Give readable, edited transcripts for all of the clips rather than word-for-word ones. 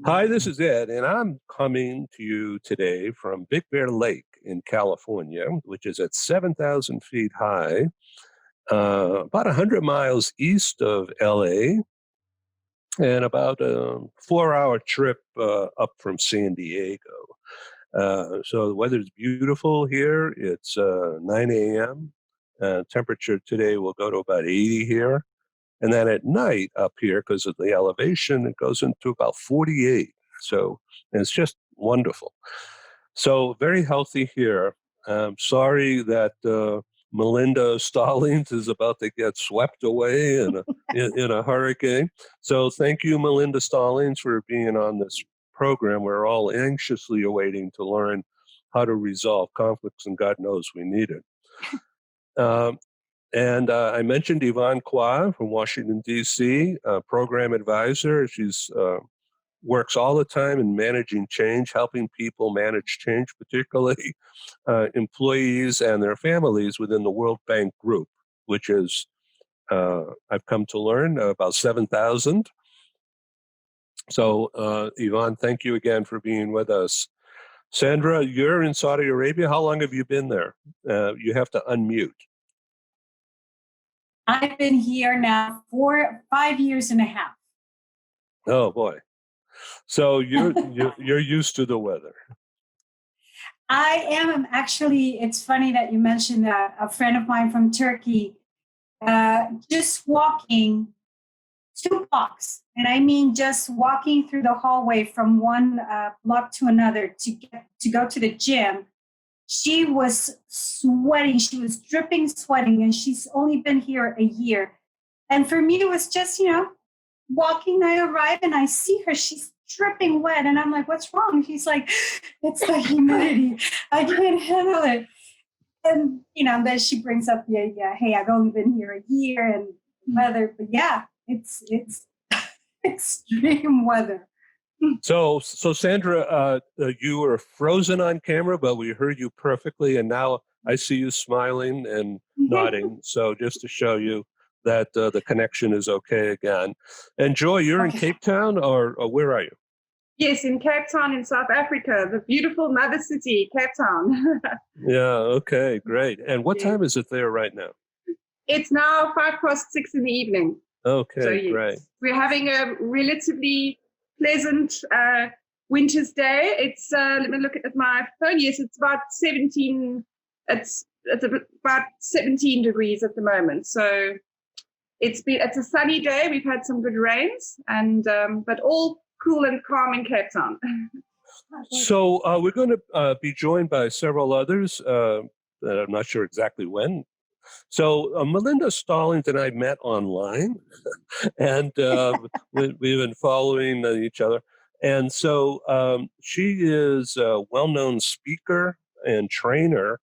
Hi, this is Ed, and I'm coming to you today from Big Bear Lake in California, which is at 7,000 feet high, about 100 miles east of LA, and about a 4 hour trip up from San Diego. So the weather's beautiful here. It's 9 a.m. Temperature today will go to about 80 here. And then at night up here, because of the elevation, it goes into about 48. So and it's just wonderful. So very healthy here. Sorry that Melinda Stallings is about to get swept away in a hurricane. So thank you, Melinda Stallings, for being on this program. We're all anxiously awaiting to learn how to resolve conflicts, and God knows we need it. And I mentioned Yvonne Kwa from Washington, D.C., program advisor. She's works all the time in managing change, helping people manage change, particularly employees and their families within the World Bank Group, which is, I've come to learn, about 7,000. So, Yvonne, thank you again for being with us. Sandra, you're in Saudi Arabia. How long have you been there? You have to unmute. I've been here now for 5 years and a half. Oh boy! So you're used to the weather. I am actually. It's funny that you mentioned that. A friend of mine from Turkey, just walking 2 blocks, and I mean just walking through the hallway from one block to another to go to the gym. She was sweating. She was dripping, sweating, and she's only been here a year. And for me, it was just, walking. I arrive and I see her. She's dripping wet. And I'm like, what's wrong? She's like, it's the humidity. I can't handle it. And, then she brings up the idea, hey, I've only been here a year and weather. But yeah, it's extreme weather. So Sandra, you were frozen on camera, but we heard you perfectly, and now I see you smiling and nodding. So just to show you that the connection is okay again. And Joy, you're in Cape Town, or where are you? Yes, in Cape Town in South Africa, the beautiful mother city, Cape Town. Yeah, okay, great. And what time is it there right now? It's now 6:05 in the evening. Okay, so, yes, great. We're having a relatively pleasant winter's day. It's let me look at my phone. Yes, it's about 17. It's about 17 degrees at the moment. So it's a sunny day. We've had some good rains, and but all cool and calm in Cape Town. So we're going to be joined by several others that I'm not sure exactly when. So Melinda Stallings and I met online, and we've been following each other. And so she is a well-known speaker and trainer,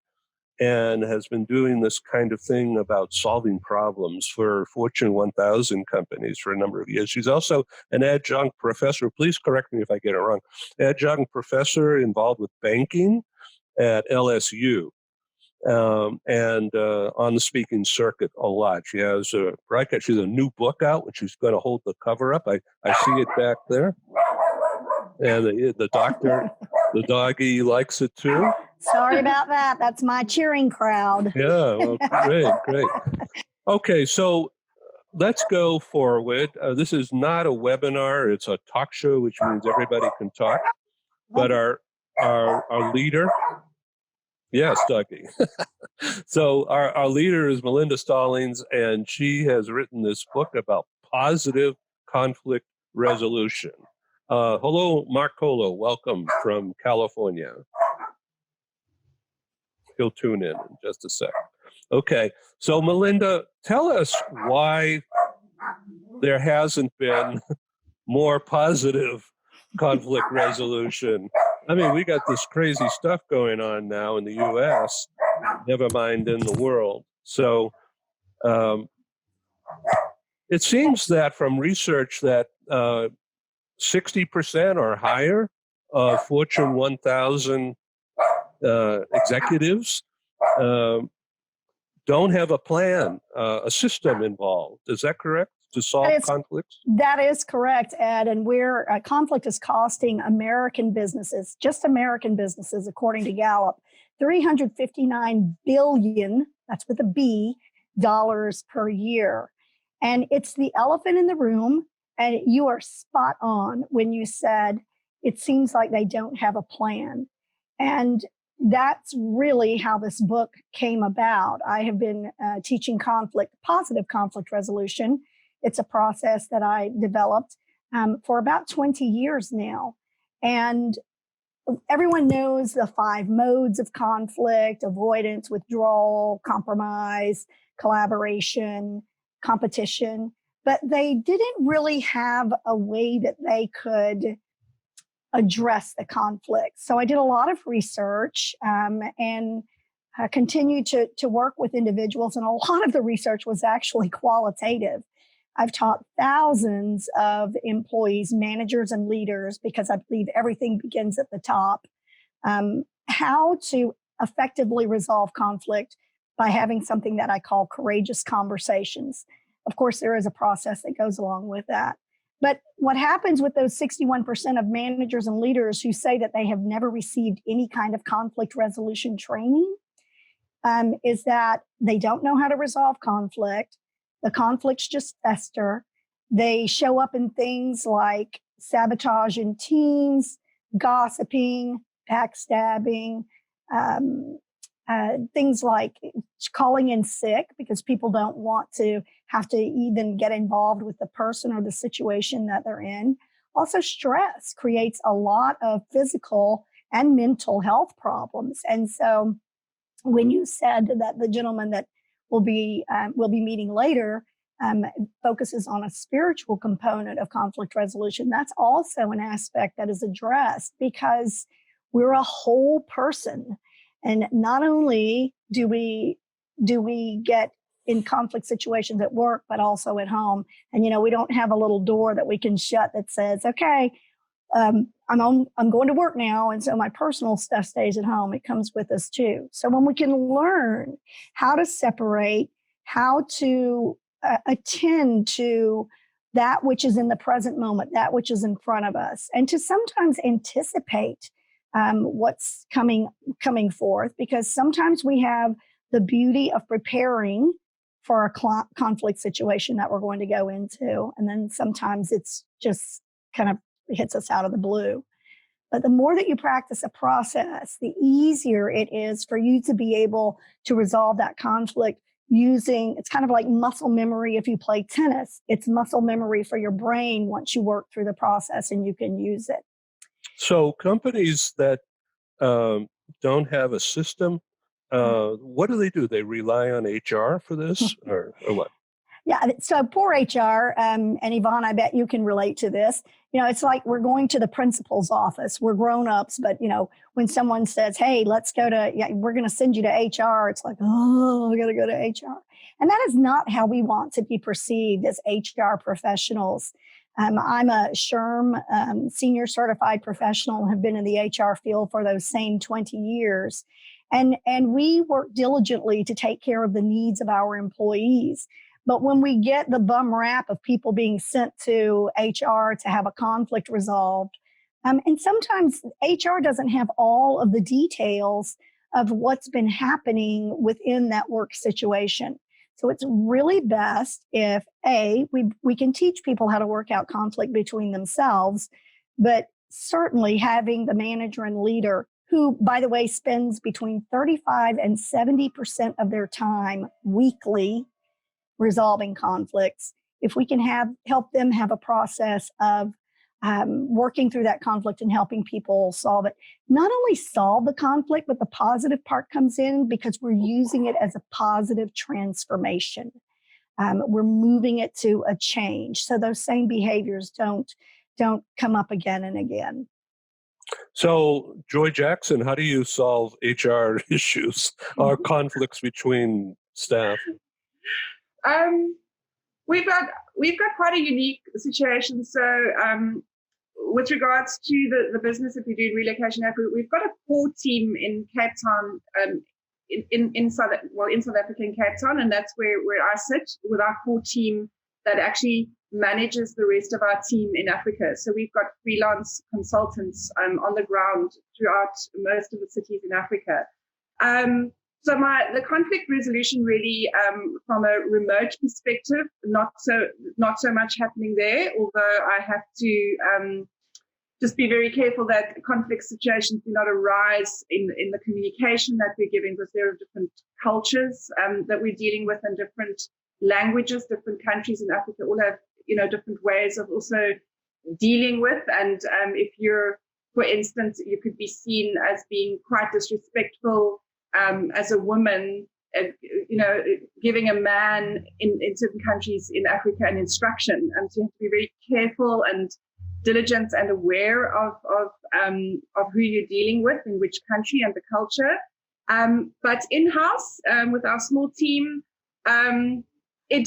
and has been doing this kind of thing about solving problems for Fortune 1000 companies for a number of years. She's also an adjunct professor. Please correct me if I get it wrong. Adjunct professor involved with banking at LSU. And on the speaking circuit a lot. She has a broadcast. She's a new book out, which she's going to hold the cover up. I see it back there. And the doctor, the doggy likes it too. Sorry about that. That's my cheering crowd. Yeah, well, great. Okay, so let's go forward. This is not a webinar. It's a talk show, which means everybody can talk. But our leader, yes, Dougie. So our leader is Melinda Stallings, and she has written this book about positive conflict resolution. Hello, Mark Colo. Welcome from California. He'll tune in just a sec. Okay, so Melinda, tell us why there hasn't been more positive conflict resolution. I mean, we got this crazy stuff going on now in the U.S., never mind in the world. So it seems that from research that 60% or higher of Fortune 1000 executives don't have a plan, a system involved. Is that correct? to solve conflicts? That is correct, Ed. And where conflict is costing American businesses, just American businesses, according to Gallup, $359 billion, that's with a B, dollars per year. And it's the elephant in the room. And you are spot on when you said it seems like they don't have a plan. And that's really how this book came about. I have been teaching positive conflict resolution. It's a process that I developed for about 20 years now. And everyone knows the 5 modes of conflict: avoidance, withdrawal, compromise, collaboration, competition. But they didn't really have a way that they could address the conflict. So I did a lot of research and continued to work with individuals. And a lot of the research was actually qualitative. I've taught thousands of employees, managers, and leaders, because I believe everything begins at the top, how to effectively resolve conflict by having something that I call courageous conversations. Of course, there is a process that goes along with that. But what happens with those 61% of managers and leaders who say that they have never received any kind of conflict resolution training is that they don't know how to resolve conflict. The conflicts just fester. They show up in things like sabotage in teams, gossiping, backstabbing, things like calling in sick because people don't want to have to even get involved with the person or the situation that they're in. Also, stress creates a lot of physical and mental health problems. And so when you said that the gentleman that will be meeting later focuses on a spiritual component of conflict resolution, that's also an aspect that is addressed, because we're a whole person. And not only do we get in conflict situations at work, but also at home. And, we don't have a little door that we can shut that says, okay, I'm going to work now. And so my personal stuff stays at home. It comes with us too. So when we can learn how to separate, how to attend to that which is in the present moment, that which is in front of us, and to sometimes anticipate what's coming forth, because sometimes we have the beauty of preparing for a conflict situation that we're going to go into. And then sometimes it's just kind of hits us out of the blue. But the more that you practice a process, the easier it is for you to be able to resolve that conflict it's kind of like muscle memory. If you play tennis, it's muscle memory for your brain once you work through the process and you can use it. So companies that don't have a system, what do? They rely on HR for this or what? Yeah, so poor HR, and Yvonne, I bet you can relate to this. It's like we're going to the principal's office. We're grown-ups, but, when someone says, hey, we're going to send you to HR, it's like, oh, I got to go to HR. And that is not how we want to be perceived as HR professionals. I'm a SHRM senior certified professional and have been in the HR field for those same 20 years. And we work diligently to take care of the needs of our employees. But when we get the bum rap of people being sent to HR to have a conflict resolved, and sometimes HR doesn't have all of the details of what's been happening within that work situation. So it's really best if, we can teach people how to work out conflict between themselves, but certainly having the manager and leader, who, by the way, spends between 35 and 70% of their time weekly resolving conflicts, if we can help them have a process of working through that conflict and helping people solve it. Not only solve the conflict, but the positive part comes in because we're using it as a positive transformation. We're moving it to a change. So those same behaviors don't come up again and again. So, Joy Jackson, how do you solve HR issues or conflicts between staff? We've got quite a unique situation. So with regards to the business that we do in Relocation Africa, we've got a core team in Cape Town, in South Africa in Cape Town, and that's where I sit with our core team that actually manages the rest of our team in Africa. So we've got freelance consultants on the ground throughout most of the cities in Africa. So the conflict resolution really, from a remote perspective, not so much happening there. Although I have to just be very careful that conflict situations do not arise in the communication that we're giving, because there are different cultures that we're dealing with, and different languages. Different countries in Africa all have different ways of also dealing with. And if you're, for instance, you could be seen as being quite disrespectful as a woman, giving a man in certain countries in Africa an instruction. So you have to be very careful and diligent and aware of who you're dealing with, in which country, and the culture. But in-house, with our small team, it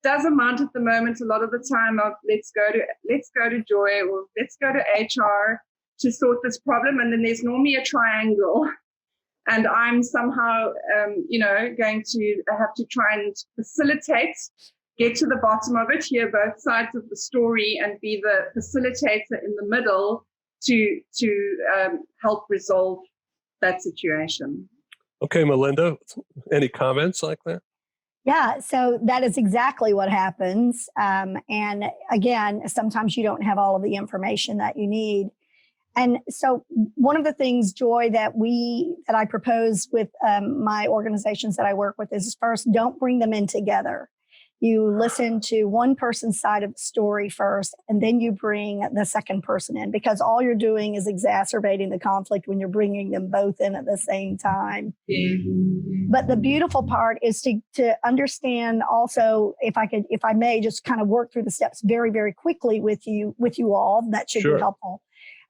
does amount at the moment a lot of the time of let's go to Joy, or let's go to HR to sort this problem, and then there's normally a triangle, and I'm somehow going to have to try and facilitate, get to the bottom of it, hear both sides of the story, and be the facilitator in the middle to help resolve that situation. Okay, Melinda, any comments like that? Yeah, so that is exactly what happens. And again, sometimes you don't have all of the information that you need. And so one of the things, Joy, that I propose with my organizations that I work with is, first, don't bring them in together. You listen to one person's side of the story first, and then you bring the second person in, because all you're doing is exacerbating the conflict when you're bringing them both in at the same time. Mm-hmm. But the beautiful part is to understand also, if I may just kind of work through the steps very, very quickly with you all, that should be helpful.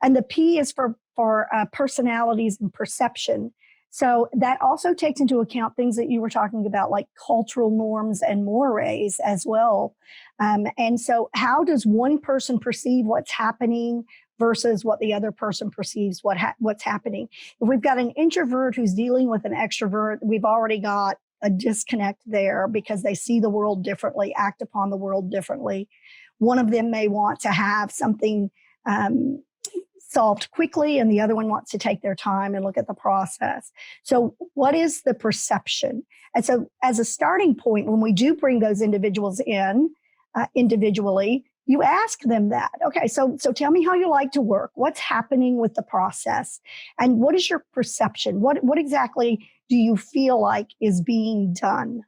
And the P is for personalities and perception. So that also takes into account things that you were talking about, like cultural norms and mores as well. And so how does one person perceive what's happening versus what the other person perceives what's happening? If we've got an introvert who's dealing with an extrovert, we've already got a disconnect there, because they see the world differently, act upon the world differently. One of them may want to have something solved quickly, and the other one wants to take their time and look at the process. So what is the perception? And so as a starting point, when we do bring those individuals in individually, you ask them that. Okay, so tell me how you like to work. What's happening with the process? And what is your perception? What exactly do you feel like is being done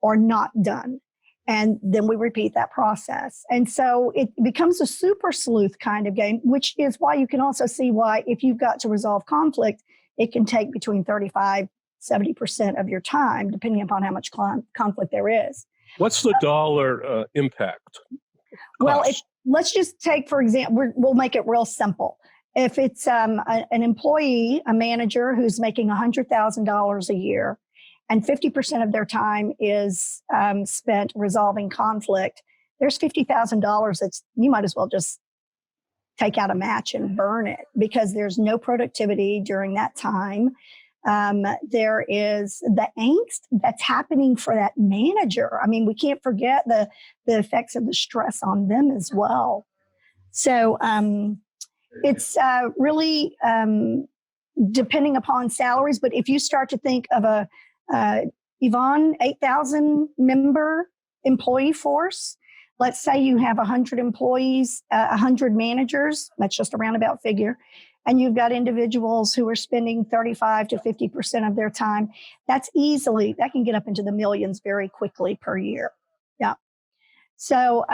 or not done? And then we repeat that process. And so it becomes a super sleuth kind of game, which is why you can also see why, if you've got to resolve conflict, it can take between 35, 70% of your time, depending upon how much conflict there is. What's the dollar impact? Well, let's just take, for example, we'll make it real simple. If it's an employee, a manager who's making $100,000 a year, and 50% of their time is spent resolving conflict, there's $50,000 that's, you might as well just take out a match and burn it, because there's no productivity during that time. There is the angst that's happening for that manager. I mean, we can't forget the effects of the stress on them as well. So it's really depending upon salaries. But if you start to think of Yvonne, 8,000 member employee force. Let's say you have 100 employees, 100 managers. That's just a roundabout figure. And you've got individuals who are spending 35 to 50% of their time. That can get up into the millions very quickly per year. Yeah. So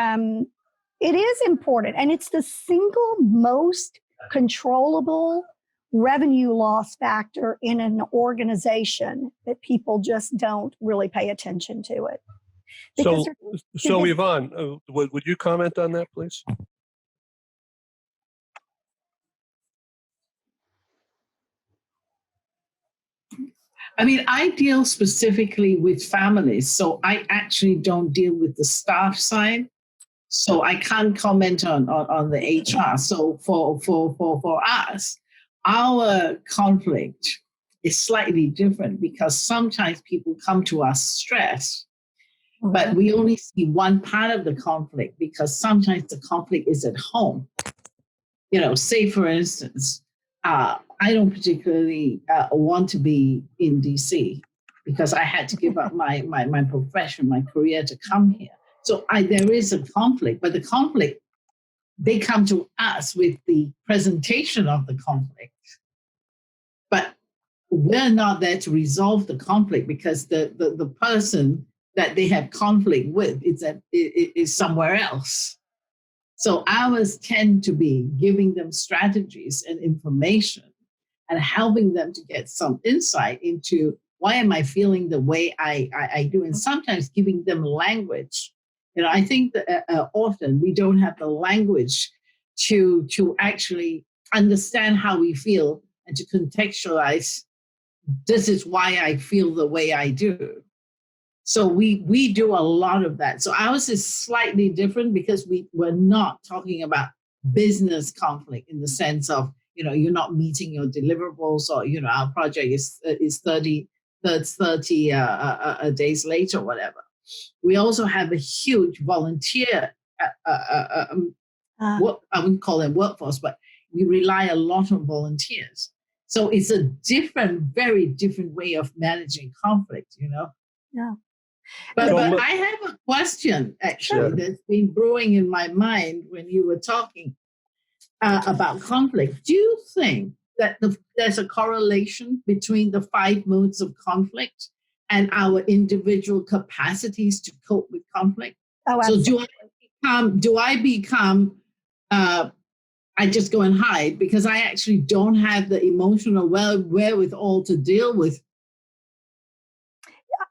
it is important. And it's the single most controllable revenue loss factor in an organization that people just don't really pay attention to it. So Yvonne, would you comment on that, please? I mean, I deal specifically with families, so I actually don't deal with the staff side. So I can't comment on the HR. So for us, our conflict is slightly different, because sometimes people come to us stressed but we only see one part of the conflict because sometimes the conflict is at home. Say for instance, I don't particularly want to be in DC because I had to give up my profession, my career to come here. So there is a conflict, but the conflict, they come to us with the presentation of the conflict. But we're not there to resolve the conflict because the person that they have conflict with is somewhere else. So ours tend to be giving them strategies and information and helping them to get some insight into why am I feeling the way I do, and sometimes giving them language. I think that often we don't have the language to actually understand how we feel and to contextualize, this is why I feel the way I do. So we do a lot of that. So ours is slightly different because we're not talking about business conflict in the sense of, you're not meeting your deliverables, or, our project is 30 days late or whatever. We also have a huge volunteer, I wouldn't call them workforce, but we rely a lot on volunteers. So it's a very different way of managing conflict, Yeah. But I have a question, actually, that's been brewing in my mind when you were talking about conflict. Do you think that there's a correlation between the 5 modes of conflict and our individual capacities to cope with conflict? Oh, absolutely. So do I become I just go and hide because I actually don't have the emotional wherewithal to deal with?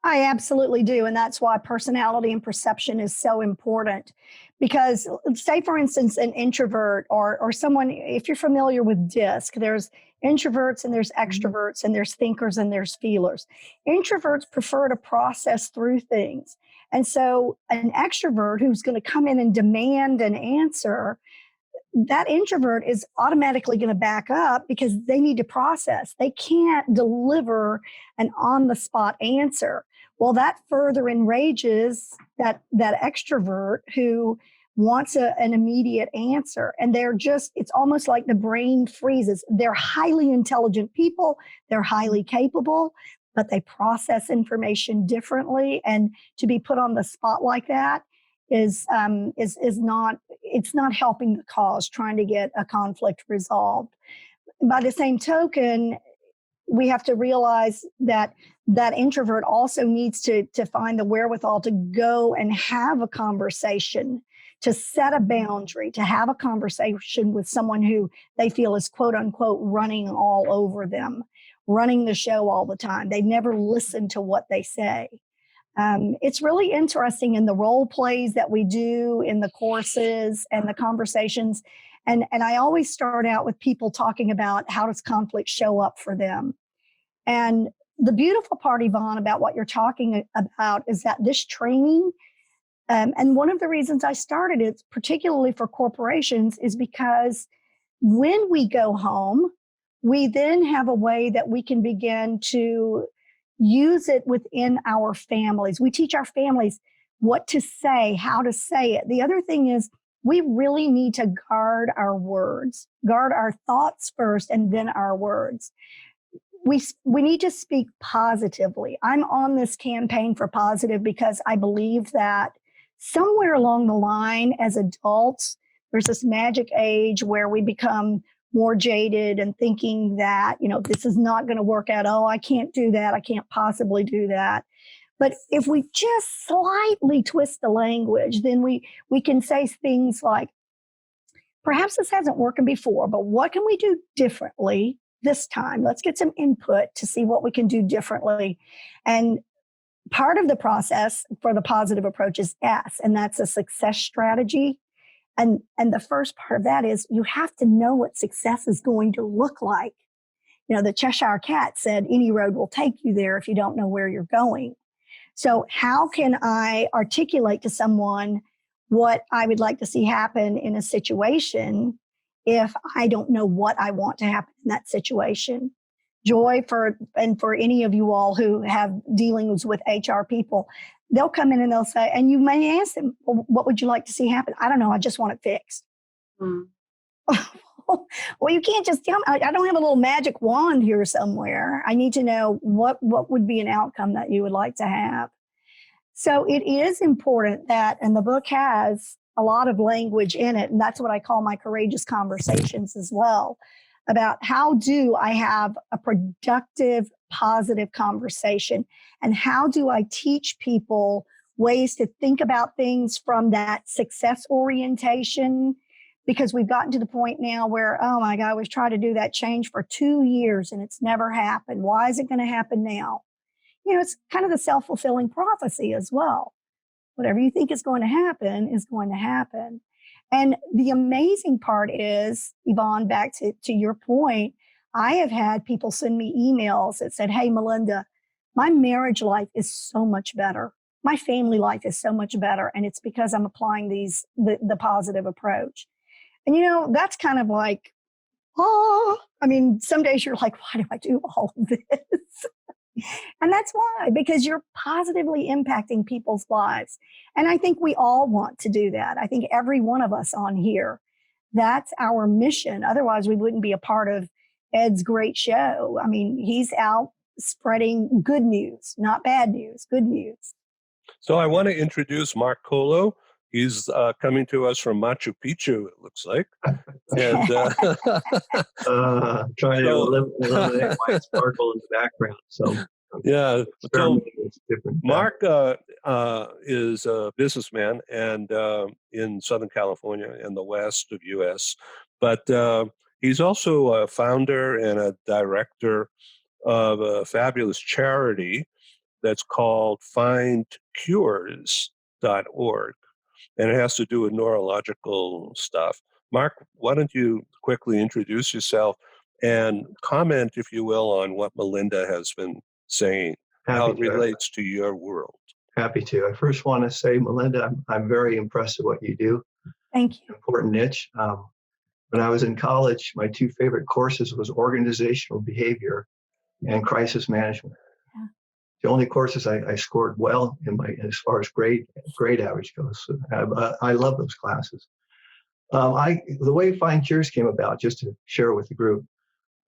I absolutely do. And that's why personality and perception is so important. Because say, for instance, an introvert or someone, if you're familiar with DISC, there's introverts and there's extroverts and there's thinkers and there's feelers. Introverts prefer to process through things. And so an extrovert who's going to come in and demand an answer, that introvert is automatically going to back up because they need to process. They can't deliver an on-the-spot answer. Well, that further enrages that extrovert who wants an immediate answer. And it's almost like the brain freezes. They're highly intelligent people. They're highly capable, but they process information differently. And to be put on the spot like that is not helping the cause, trying to get a conflict resolved. By the same token, we have to realize that introvert also needs to find the wherewithal to go and have a conversation, to set a boundary, to have a conversation with someone who they feel is quote unquote running all over them, running the show all the time. They never listen to what they say. It's really interesting in the role plays that we do in the courses and the conversations. And I always start out with people talking about how does conflict show up for them. And the beautiful part, Yvonne, about what you're talking about is that this training, and one of the reasons I started it, particularly for corporations, is because when we go home, we then have a way that we can begin to use it within our families. We teach our families what to say, how to say it. The other thing is we really need to guard our words, guard our thoughts first and then our words. We need to speak positively. I'm on this campaign for positive because I believe that somewhere along the line as adults, there's this magic age where we become more jaded and thinking that, this is not going to work out. Oh, I can't do that. I can't possibly do that. But if we just slightly twist the language, then we can say things like, perhaps this hasn't worked before, but what can we do differently this time? Let's get some input to see what we can do differently. And part of the process for the positive approach is S, and that's a success strategy. And the first part of that is you have to know what success is going to look like. The Cheshire Cat said, any road will take you there if you don't know where you're going. So how can I articulate to someone what I would like to see happen in a situation if I don't know what I want to happen in that situation? Joy, for any of you all who have dealings with HR people, they'll come in and they'll say, and you may ask them, well, what would you like to see happen? I don't know. I just want it fixed. Mm. Well, you can't just tell me. I don't have a little magic wand here somewhere. I need to know what would be an outcome that you would like to have. So it is important that, and the book has a lot of language in it, and that's what I call my courageous conversations as well, about how do I have a productive, positive conversation, and how do I teach people ways to think about things from that success orientation, because we've gotten to the point now where, oh my God, we've tried to do that change for 2 years and it's never happened. Why is it going to happen now? You know, it's kind of the self-fulfilling prophecy as well. Whatever you think is going to happen is going to happen. And the amazing part is, Yvonne, back to your point, I have had people send me emails that said, hey, Melinda, my marriage life is so much better. My family life is so much better. And it's because I'm applying the positive approach. And, you know, that's kind of like, I mean, some days you're like, why do I do all of this? And that's why, because you're positively impacting people's lives. And I think we all want to do that. I think every one of us on here, that's our mission. Otherwise, we wouldn't be a part of Ed's great show. I mean, he's out spreading good news, not bad news, good news. So I want to introduce Mark Colo. He's coming to us from Machu Picchu, it looks like. And trying to eliminate my sparkle in the background. So yeah, so different. Mark is a businessman and in Southern California in the west of U.S., but he's also a founder and a director of a fabulous charity that's called findcures.org. And it has to do with neurological stuff. Mark, why don't you quickly introduce yourself and comment, if you will, on what Melinda has been saying, how it relates to your world. Happy to. I first want to say, Melinda, I'm very impressed with what you do. Thank you. Important niche. When I was in college, my two favorite courses was organizational behavior and crisis management. Yeah. The only courses I scored well in as far as grade average goes. So I love those classes. The way Find Cures came about, just to share with the group,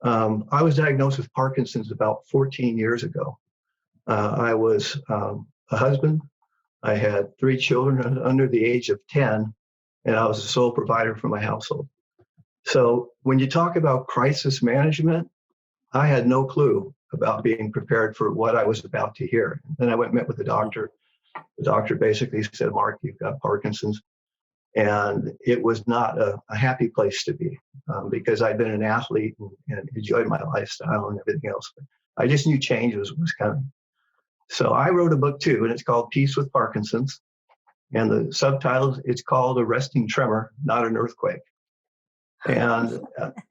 I was diagnosed with Parkinson's about 14 years ago. I was a husband. I had 3 children under the age of 10, and I was the sole provider for my household. So when you talk about crisis management, I had no clue about being prepared for what I was about to hear. Then I went and met with the doctor. The doctor basically said, Mark, you've got Parkinson's. And it was not a happy place to be because I'd been an athlete and enjoyed my lifestyle and everything else. But I just knew change was coming. So I wrote a book too, and it's called Peace with Parkinson's. And the subtitle, it's called A Resting Tremor, Not an Earthquake. And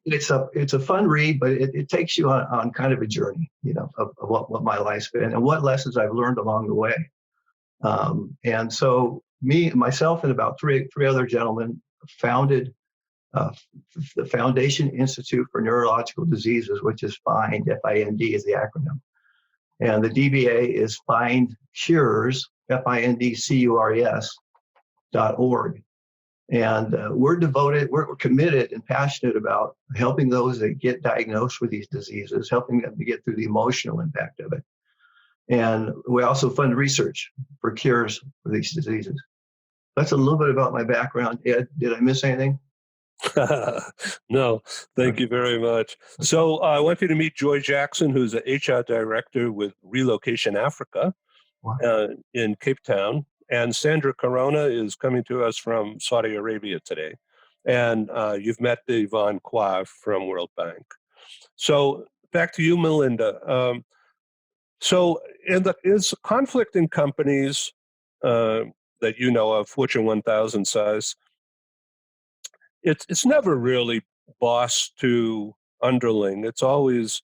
it's a fun read, but it takes you on kind of a journey, you know, of what my life's been and what lessons I've learned along the way. And so myself and about three other gentlemen founded the Foundation Institute for Neurological Diseases, which is FIND, F-I-N-D is the acronym. And the DBA is Find Cures, FINDCURES.org. And we're committed and passionate about helping those that get diagnosed with these diseases, helping them to get through the emotional impact of it. And we also fund research for cures for these diseases. That's a little bit about my background. Ed, did I miss anything? No, thank you very much. So I want you to meet Joy Jackson, who's the HR director with Relocation Africa in Cape Town. And Sandra Corona is coming to us from Saudi Arabia today. And you've met Yvonne Kwa from World Bank. So back to you, Melinda. So is conflict in companies that you know of, Fortune 1000 size, it's never really boss to underling. It's always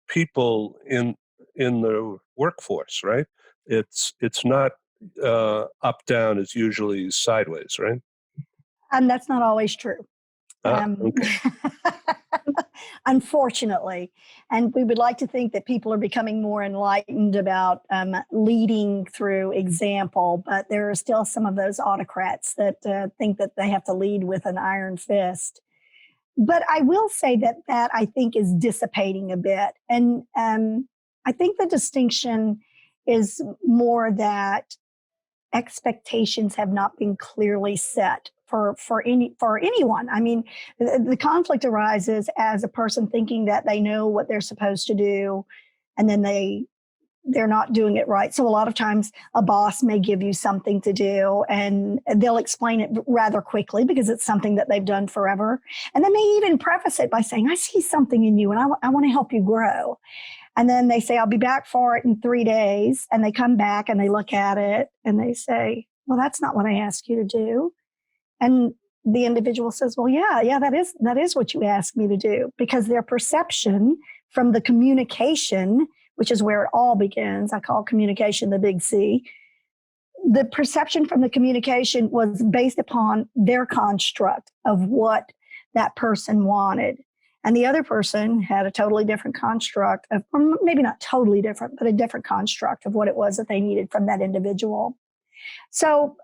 people in the workforce, right? It's not up down. It's usually sideways, right? And that's not always true. Okay. unfortunately. And we would like to think that people are becoming more enlightened about leading through example, but there are still some of those autocrats that think that they have to lead with an iron fist. But I will say that I think is dissipating a bit. And I think the distinction is more that expectations have not been clearly set for anyone. I mean, the conflict arises as a person thinking that they know what they're supposed to do, and then they're not doing it right. So a lot of times a boss may give you something to do and they'll explain it rather quickly because it's something that they've done forever. And they may even preface it by saying, I see something in you and I want to help you grow. And then they say, I'll be back for it in 3 days. And they come back and they look at it and they say, well, that's not what I asked you to do. And the individual says, well, yeah, that is what you asked me to do, because their perception from the communication, which is where it all begins. I call communication the big C. The perception from the communication was based upon their construct of what that person wanted. And the other person had a totally different construct of, or maybe not totally different, but a different construct of what it was that they needed from that individual. So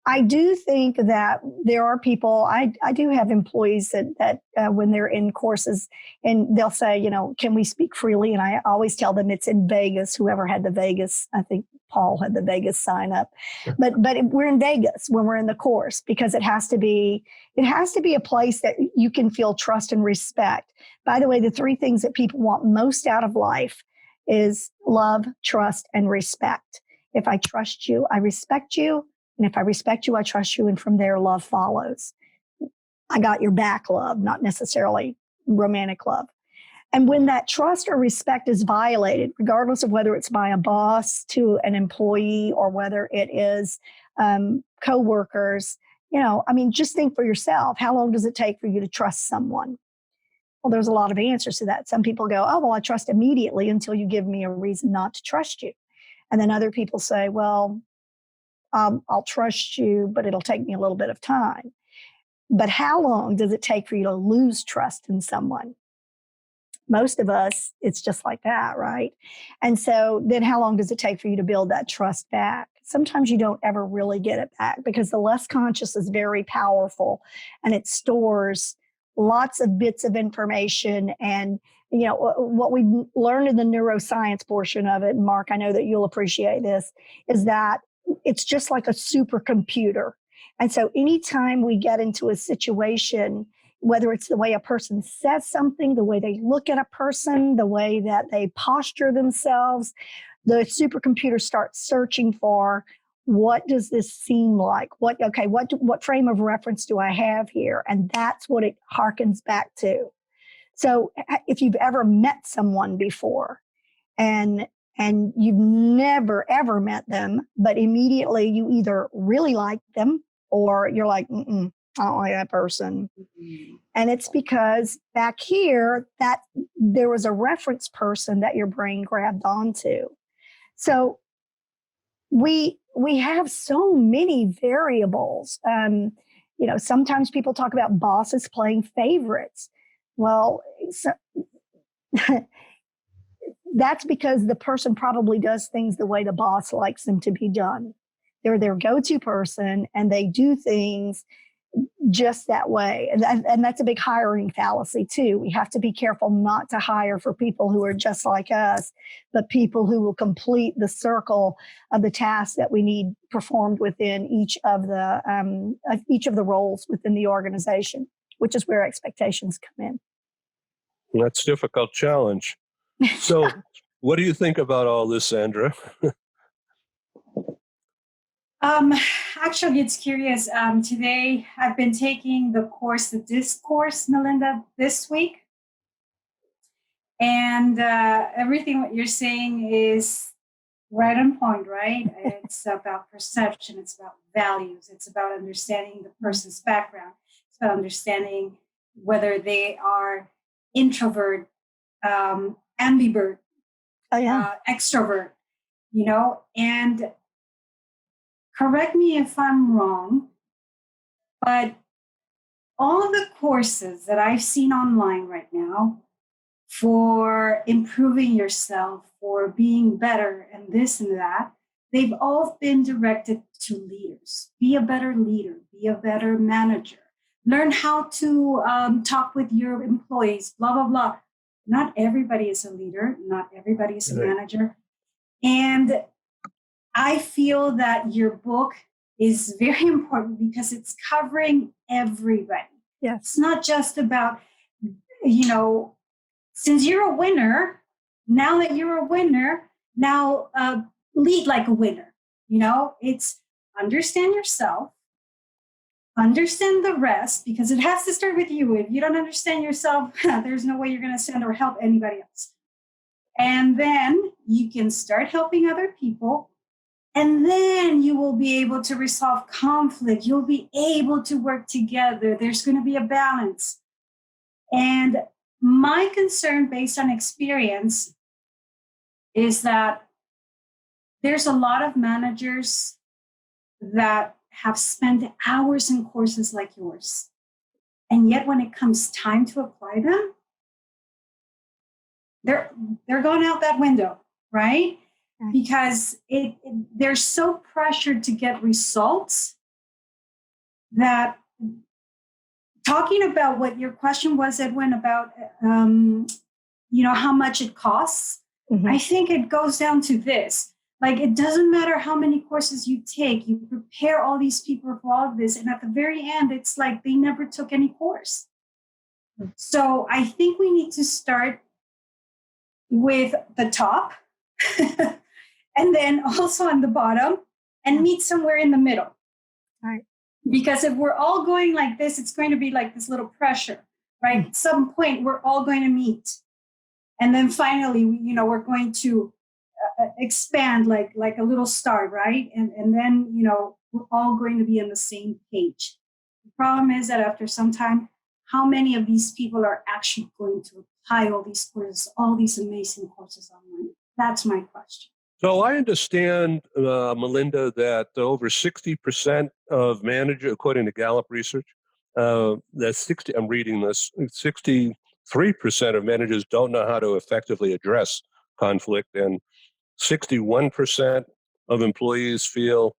I do think that there are people, I do have employees that when they're in courses and they'll say, can we speak freely? And I always tell them it's in Vegas, whoever had the Vegas, I think Paul had the Vegas sign up, but we're in Vegas when we're in the course, because it has to be a place that you can feel trust and respect. By the way, the 3 things that people want most out of life is love, trust, and respect. If I trust you, I respect you. And if I respect you, I trust you. And from there, love follows. I got your back love, not necessarily romantic love. And when that trust or respect is violated, regardless of whether it's by a boss to an employee or whether it is coworkers, just think for yourself. How long does it take for you to trust someone? Well, there's a lot of answers to that. Some people go, oh, well, I trust immediately until you give me a reason not to trust you. And then other people say, well, I'll trust you, but it'll take me a little bit of time. But how long does it take for you to lose trust in someone? Most of us, it's just like that, right? And so then how long does it take for you to build that trust back? Sometimes you don't ever really get it back, because the less conscious is very powerful and it stores lots of bits of information. And what we learned in the neuroscience portion of it, Mark, I know that you'll appreciate this, is that it's just like a supercomputer. And so anytime we get into a situation, whether it's the way a person says something, the way they look at a person, the way that they posture themselves, the supercomputer starts searching for, what does this seem like? What frame of reference do I have here? And that's what it harkens back to. So if you've ever met someone before and you've never, ever met them, but immediately you either really like them or you're like, I don't like that person. Mm-hmm. And it's because back here that there was a reference person that your brain grabbed onto. So we have so many variables. Sometimes people talk about bosses playing favorites. Well, that's because the person probably does things the way the boss likes them to be done. They're their go-to person and they do things just that way. And that's a big hiring fallacy too. We have to be careful not to hire for people who are just like us, but people who will complete the circle of the tasks that we need performed within each of the roles within the organization, which is where expectations come in. That's a difficult challenge. So what do you think about all this, Sandra? Actually, it's curious. Today, I've been taking the discourse, Melinda, this week. And everything what you're saying is right on point, right? It's about perception. It's about values. It's about understanding the person's background. It's about understanding whether they are introvert, ambivert, extrovert, and correct me if I'm wrong, but all the courses that I've seen online right now for improving yourself, for being better, and this and that, they've all been directed to leaders. Be a better leader, be a better manager, learn how to talk with your employees, blah, blah, blah. Not everybody is a leader, not everybody is a manager. And I feel that your book is very important because it's covering everybody. Yes. It's not just about, since you're a winner, now that you're a winner, now lead like a winner. It's understand yourself, understand the rest, because it has to start with you. If you don't understand yourself, there's no way you're going to stand or help anybody else. And then you can start helping other people. And then you will be able to resolve conflict. You'll be able to work together. There's going to be a balance. And my concern based on experience is that there's a lot of managers that have spent hours in courses like yours. And yet when it comes time to apply them, they're going out that window, right? Because they're so pressured to get results that talking about what your question was, Edwin, about how much it costs, I think it goes down to this. Like, it doesn't matter how many courses you take, you prepare all these people for all of this, and at the very end, it's like they never took any course. So I think we need to start with the top and then also on the bottom and meet somewhere in the middle. Right. Because if we're all going like this, it's going to be like this little pressure, right? At some point, we're all going to meet. And then finally, we're going to expand like a little star, right? And then, we're all going to be on the same page. The problem is that after some time, how many of these people are actually going to apply all these courses, all these amazing courses online? That's my question. So I understand, Melinda, that over 60% of managers, according to Gallup research, I'm reading this, 63% of managers don't know how to effectively address conflict, and 61% of employees feel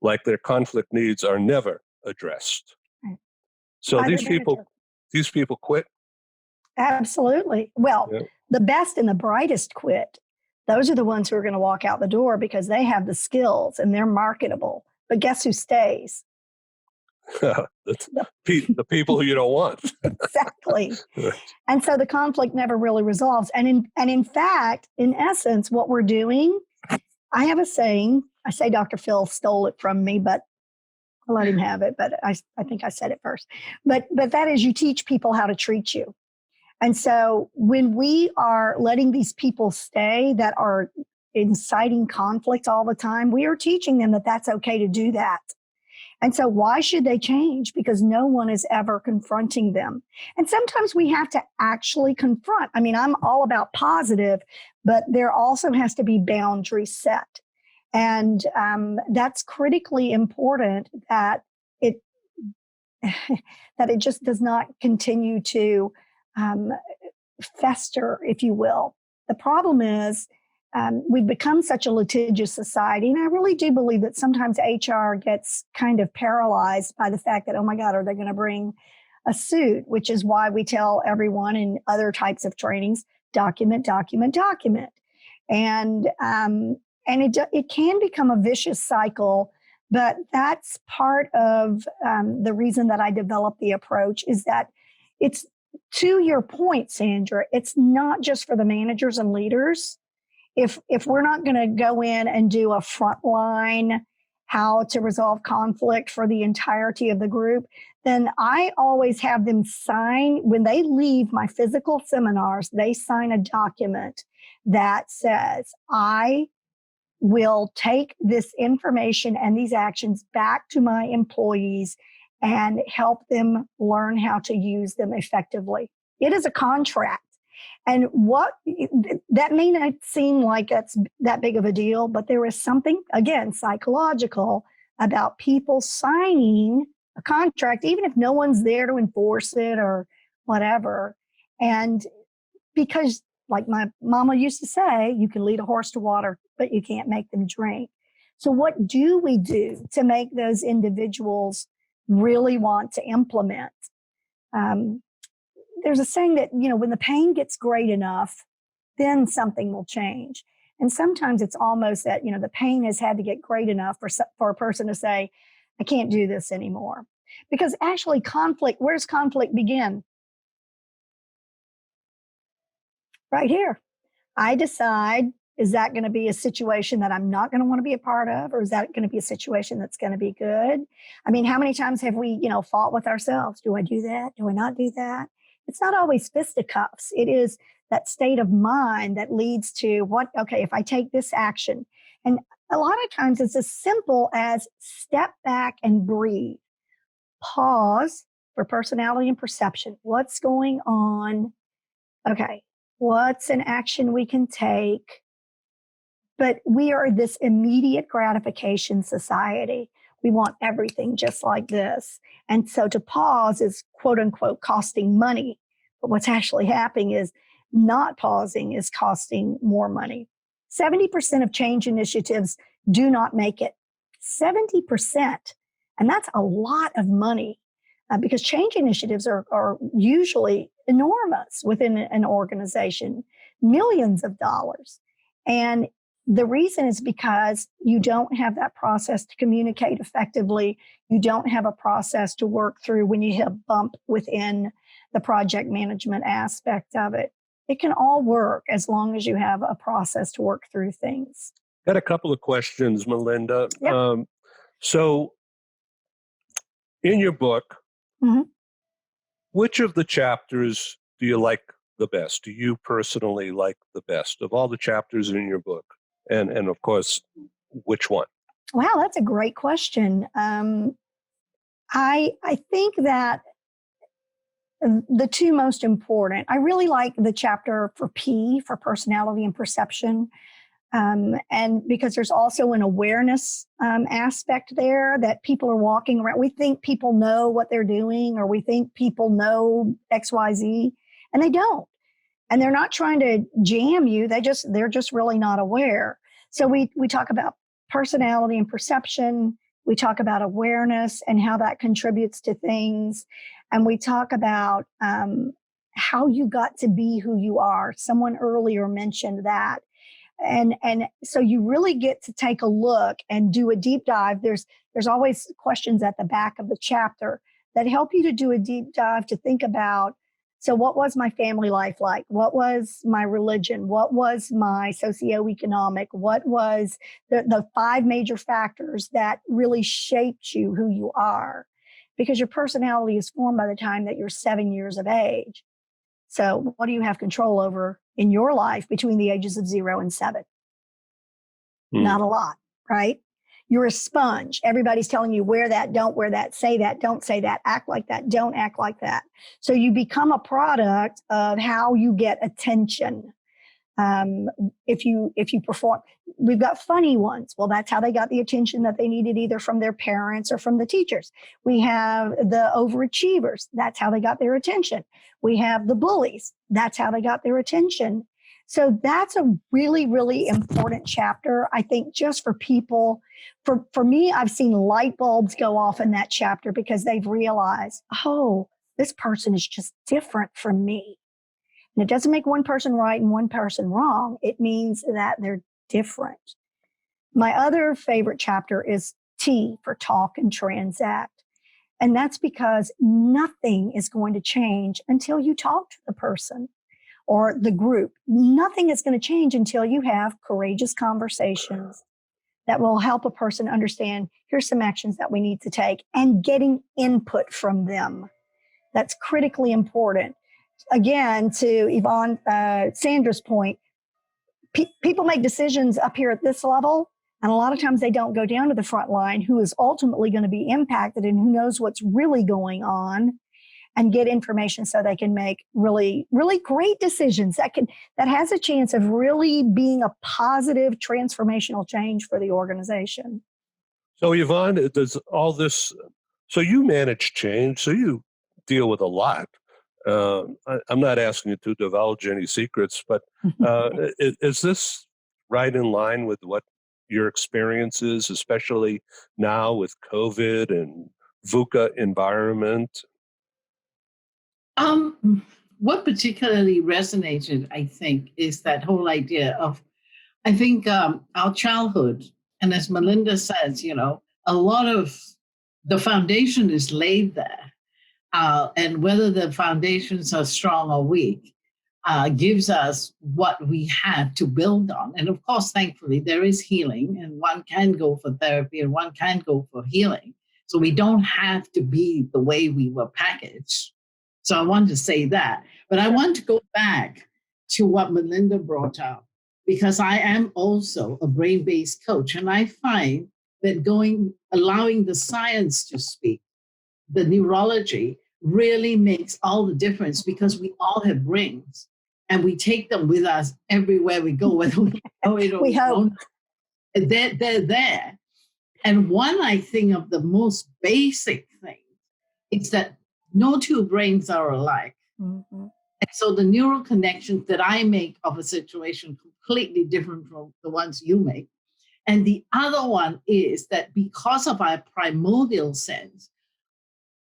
like their conflict needs are never addressed. Right. So these people quit. Absolutely. Well, the best and the brightest quit. Those are the ones who are going to walk out the door because they have the skills and they're marketable. But guess who stays? the people who you don't want. Exactly. And so the conflict never really resolves. And in fact, in essence, what we're doing, I have a saying. I say Dr. Phil stole it from me, but I'll let him have it. But I think I said it first. But that is, you teach people how to treat you. And so when we are letting these people stay that are inciting conflict all the time, we are teaching them that that's okay to do that. And so why should they change? Because no one is ever confronting them. And sometimes we have to actually confront. I mean, I'm all about positive, but there also has to be boundaries set. And that's critically important that it just does not continue to fester, if you will. The problem is we've become such a litigious society, and I really do believe that sometimes HR gets kind of paralyzed by the fact that, oh my God, are they going to bring a suit? Which is why we tell everyone in other types of trainings, document, document, document. And it can become a vicious cycle, but that's part of the reason that I developed the approach is that it's, to your point, Sandra, it's not just for the managers and leaders. If we're not going to go in and do a frontline how to resolve conflict for the entirety of the group, then I always have them sign, when they leave my physical seminars, they sign a document that says, I will take this information and these actions back to my employees and help them learn how to use them effectively. It is a contract. And that may not seem like it's that big of a deal, but there is something, again, psychological about people signing a contract, even if no one's there to enforce it or whatever. And because like my mama used to say, you can lead a horse to water, but you can't make them drink. So what do we do to make those individuals really want to implement? There's a saying that, when the pain gets great enough, then something will change. And sometimes it's almost that, the pain has had to get great enough for a person to say, I can't do this anymore. Because actually where does conflict begin? Right here. I decide, is that going to be a situation that I'm not going to want to be a part of? Or is that going to be a situation that's going to be good? I mean, how many times have we, fought with ourselves? Do I do that? Do I not do that? It's not always fisticuffs. It is that state of mind that leads to if I take this action. And a lot of times it's as simple as step back and breathe. Pause for personality and perception. What's going on? Okay. What's an action we can take? But we are this immediate gratification society. We want everything just like this. And so to pause is quote unquote costing money. But what's actually happening is not pausing is costing more money. 70% of change initiatives do not make it. 70%. And that's a lot of money because change initiatives are usually enormous within an organization, millions of dollars. And the reason is because you don't have that process to communicate effectively. You don't have a process to work through when you hit a bump within the project management aspect of it. It can all work as long as you have a process to work through things. Got a couple of questions, Melinda. Yep. So in your book, which of the chapters do you like the best? Do you personally like the best of all the chapters in your book? And of course, which one? Wow, that's a great question. I think that the two most important, I really like the chapter for P, for personality and perception. And because there's also an awareness aspect there that people are walking around. We think people know what they're doing, or we think people know XYZ, and they don't. And they're not trying to jam you. They're just really not aware. So we talk about personality and perception. We talk about awareness and how that contributes to things. And we talk about how you got to be who you are. Someone earlier mentioned that. And so you really get to take a look and do a deep dive. There's always questions at the back of the chapter that help you to do a deep dive to think about, so what was my family life like? What was my religion? What was my socioeconomic? What was the 5 major factors that really shaped you who you are? Because your personality is formed by the time that you're 7 years of age. So what do you have control over in your life between the ages of 0 and 7? Not a lot, right? You're a sponge. Everybody's telling you wear that, don't wear that, say that, don't say that, act like that, don't act like that. So you become a product of how you get attention. If you perform, we've got funny ones. Well, that's how they got the attention that they needed, either from their parents or from the teachers. We have the overachievers. That's how they got their attention. We have the bullies. That's how they got their attention. So that's a really, really important chapter, I think, just for people. For me, I've seen light bulbs go off in that chapter because they've realized, oh, this person is just different from me. And it doesn't make one person right and one person wrong. It means that they're different. My other favorite chapter is T, for talk and transact. And that's because nothing is going to change until you talk to the person or the group. Nothing is going to change until you have courageous conversations that will help a person understand, here's some actions that we need to take, and getting input from them. That's critically important. Again, to Yvonne Sandra's point, people make decisions up here at this level, and a lot of times they don't go down to the front line, who is ultimately going to be impacted and who knows what's really going on, and get information so they can make really, really great decisions that has a chance of really being a positive transformational change for the organization. So Yvonne, does all this, so you manage change, so you deal with a lot. I'm not asking you to divulge any secrets, but is this right in line with what your experience is, especially now with COVID and VUCA environment? What particularly resonated, I think, is that whole idea of, I think, our childhood. And as Melinda says, a lot of the foundation is laid there. And whether the foundations are strong or weak gives us what we have to build on. And of course, thankfully, there is healing, and one can go for therapy and one can go for healing. So we don't have to be the way we were packaged. So I want to say that. But I want to go back to what Melinda brought up, because I am also a brain-based coach. And I find that allowing the science to speak, the neurology, really makes all the difference, because we all have brains and we take them with us everywhere we go, whether we know it or we don't. They're there. And one, I think, of the most basic things is that no two brains are alike. Mm-hmm. And so the neural connections that I make of a situation completely different from the ones you make. And the other one is that because of our primordial sense,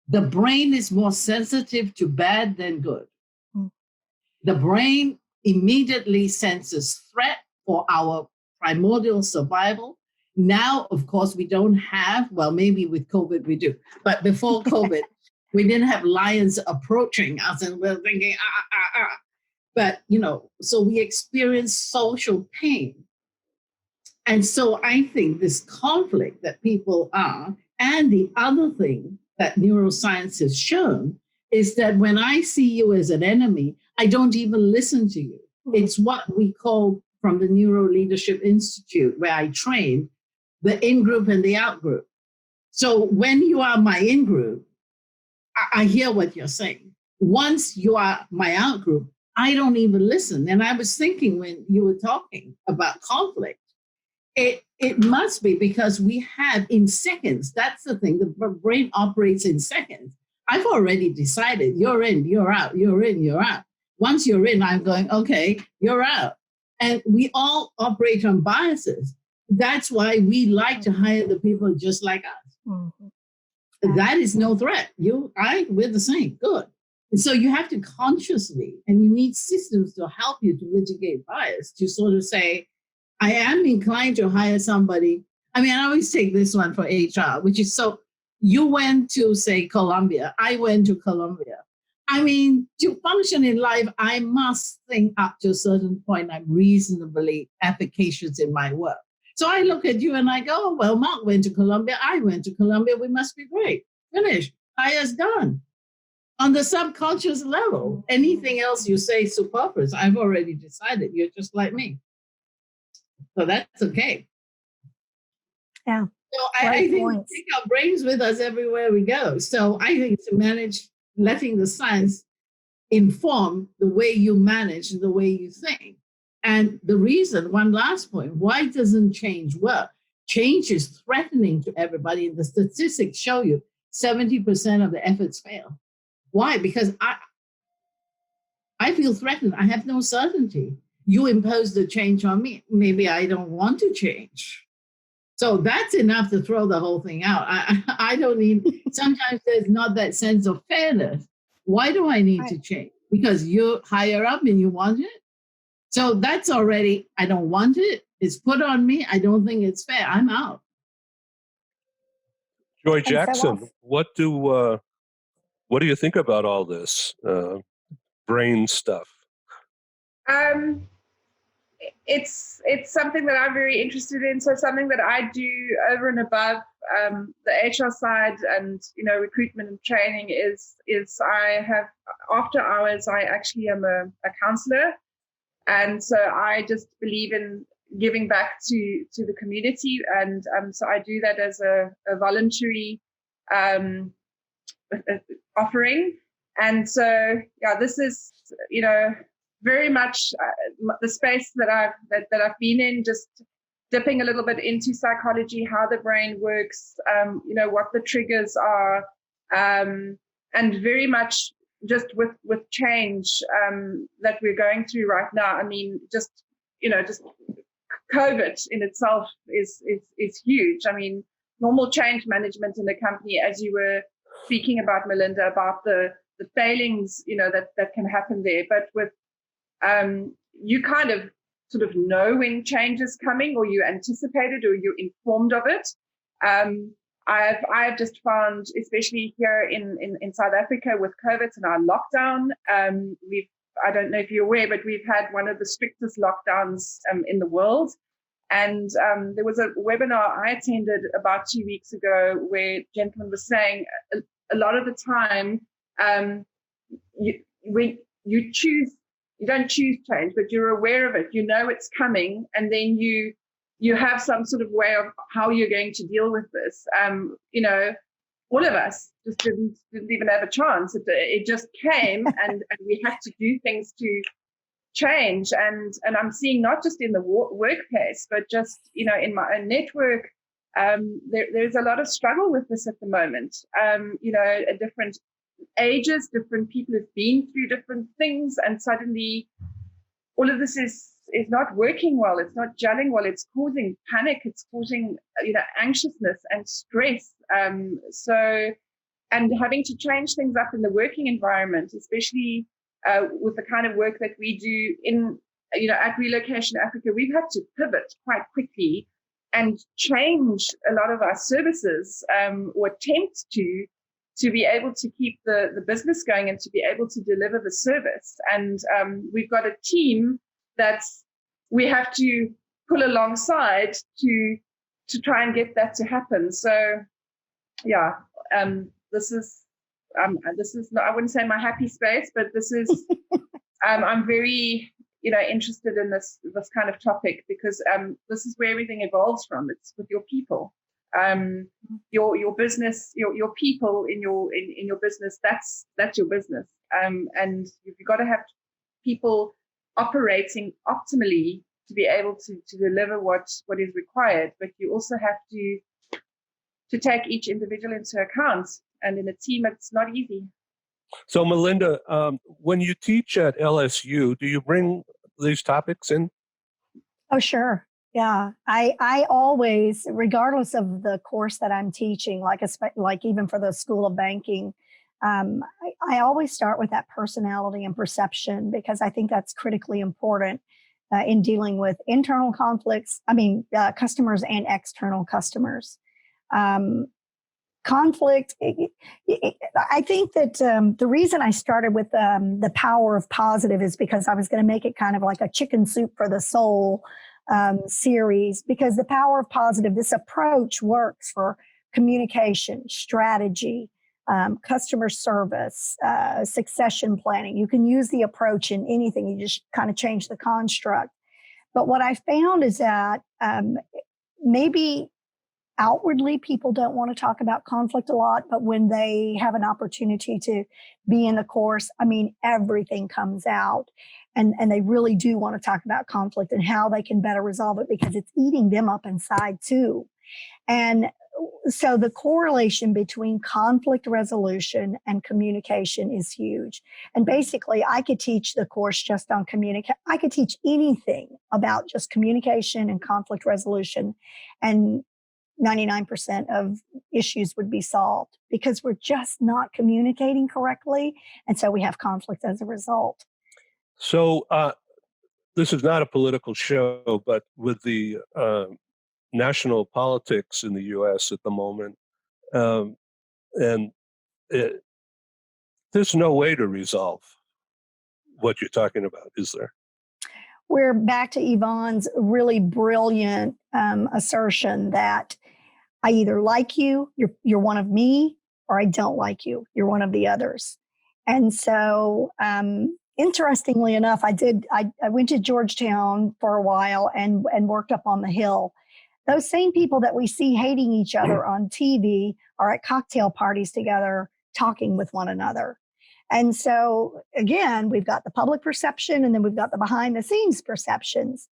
the brain is more sensitive to bad than good. Mm. The brain immediately senses threat for our primordial survival. Now, of course, we don't have, well, maybe with COVID we do, but before COVID, we didn't have lions approaching us and we're thinking, But, so we experience social pain. And so I think this conflict that people are, and the other thing that neuroscience has shown is that when I see you as an enemy, I don't even listen to you. It's what we call, from the Neuro Leadership Institute, where I train, the in-group and the out-group. So when you are my in-group, I hear what you're saying. Once you are my out-group, I don't even listen. And I was thinking when you were talking about conflict, it must be because we have in seconds. That's the thing. The brain operates in seconds. I've already decided you're in, you're out, you're in, you're out. Once you're in, I'm going, okay, you're out. And we all operate on biases. That's why we like to hire the people just like us. Mm-hmm. That is no threat. We're the same. Good. And so you have to consciously, and you need systems to help you to mitigate bias, to sort of say, I am inclined to hire somebody. I mean, I always take this one for HR, which is, so you went to, say, Columbia. I went to Columbia. I mean, to function in life, I must think up to a certain point I'm reasonably efficacious in my work. So I look at you and I go, well, Mark went to Columbia. I went to Columbia. We must be great. Finished. Hire's done. On the subconscious level, anything else you say is superfluous. I've already decided you're just like me. So that's okay. Yeah. So I think we take our brains with us everywhere we go. So I think to manage, letting the science inform the way you manage, the way you think. And the reason, one last point, why doesn't change work? Change is threatening to everybody. And the statistics show you 70% of the efforts fail. Why? Because I feel threatened. I have no certainty. You impose the change on me. Maybe I don't want to change. So that's enough to throw the whole thing out. I don't need, sometimes there's not that sense of fairness. Why do I need to change? Because you're higher up and you want it? So that's already, I don't want it. It's put on me. I don't think it's fair. I'm out. Joy Jackson, what do you think about all this brain stuff? It's something that I'm very interested in. So something that I do over and above the HR side and recruitment and training is I have, after hours, I actually am a counselor, and so I just believe in giving back to the community, and so I do that as a voluntary offering. And so this is very much the space that I've been in, just dipping a little bit into psychology, how the brain works, what the triggers are, and very much just with change that we're going through right now. I mean, just COVID in itself is huge. I mean, normal change management in the company, as you were speaking about, Melinda, about the failings, that can happen there. But with you kind of sort of know when change is coming, or you anticipate it, or you're informed of it. I've just found, especially here in South Africa with COVID and our lockdown, I don't know if you're aware, but we've had one of the strictest lockdowns in the world. And there was a webinar I attended about 2 weeks ago where a gentleman was saying a lot of the time, you don't choose change, but you're aware of it. You know it's coming, and then you have some sort of way of how you're going to deal with this. All of us just didn't even have a chance. It just came, and we had to do things to change. And I'm seeing not just in the workplace, but just in my own network, there's a lot of struggle with this at the moment. At different ages, different people have been through different things, and suddenly all of this is not working well. It's not gelling well. It's causing panic. It's causing anxiousness and stress. And having to change things up in the working environment, especially with the kind of work that we do in at Relocation Africa, we've had to pivot quite quickly and change a lot of our services, or attempt to be able to keep the business going and to be able to deliver the service. And we've got a team that we have to pull alongside to try and get that to happen. So, yeah, this is not, I wouldn't say my happy space, but this is I'm very interested in this kind of topic, because this is where everything evolves from. It's with your people. Your business, your people in your business, that's your business. And you've got to have people operating optimally to be able to deliver what is required. But you also have to take each individual into account. And in a team, it's not easy. So, Melinda, when you teach at LSU, do you bring these topics in? Oh, sure. Yeah, I always, regardless of the course that I'm teaching, like even for the School of Banking, I always start with that personality and perception, because I think that's critically important in dealing with internal conflicts. Customers and external customers. Conflict. I think that the reason I started with the power of positive is because I was going to make it kind of like a chicken soup for the soul series, because the power of positive, this approach works for communication, strategy, customer service, succession planning. You can use the approach in anything. You just kind of change the construct. But what I found is that maybe outwardly people don't want to talk about conflict a lot, but when they have an opportunity to be in the course, everything comes out. And they really do want to talk about conflict and how they can better resolve it, because it's eating them up inside too. And so the correlation between conflict resolution and communication is huge. And basically, I could teach the course just on communication. I could teach anything about just communication and conflict resolution, and 99% of issues would be solved, because we're just not communicating correctly. And so we have conflict as a result. So this is not a political show, but with the national politics in the U.S. at the moment, there's no way to resolve what you're talking about, is there? We're back to Yvonne's really brilliant assertion that I either like you, you're one of me, or I don't like you, you're one of the others. And so, interestingly enough, I went to Georgetown for a while and worked up on the Hill. Those same people that we see hating each other on TV are at cocktail parties together, talking with one another. And so, again, we've got the public perception, and then we've got the behind the scenes perceptions.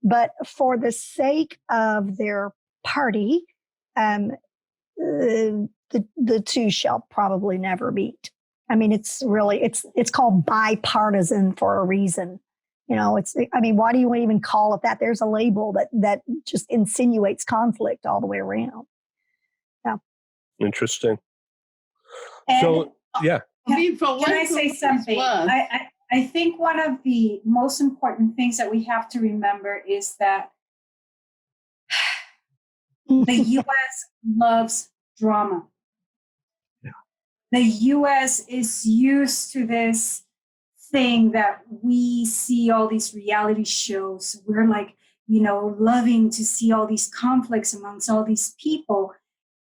But for the sake of their party, the two shall probably never meet. I mean, it's really, it's called bipartisan for a reason. You know, I mean, why do you even call it that? There's a label that just insinuates conflict all the way around. Yeah. Interesting. And So, yeah. can I say something? I think one of the most important things that we have to remember is that the U.S. loves drama. Yeah. The U.S. is used to this thing that we see all these reality shows. We're like, loving to see all these conflicts amongst all these people.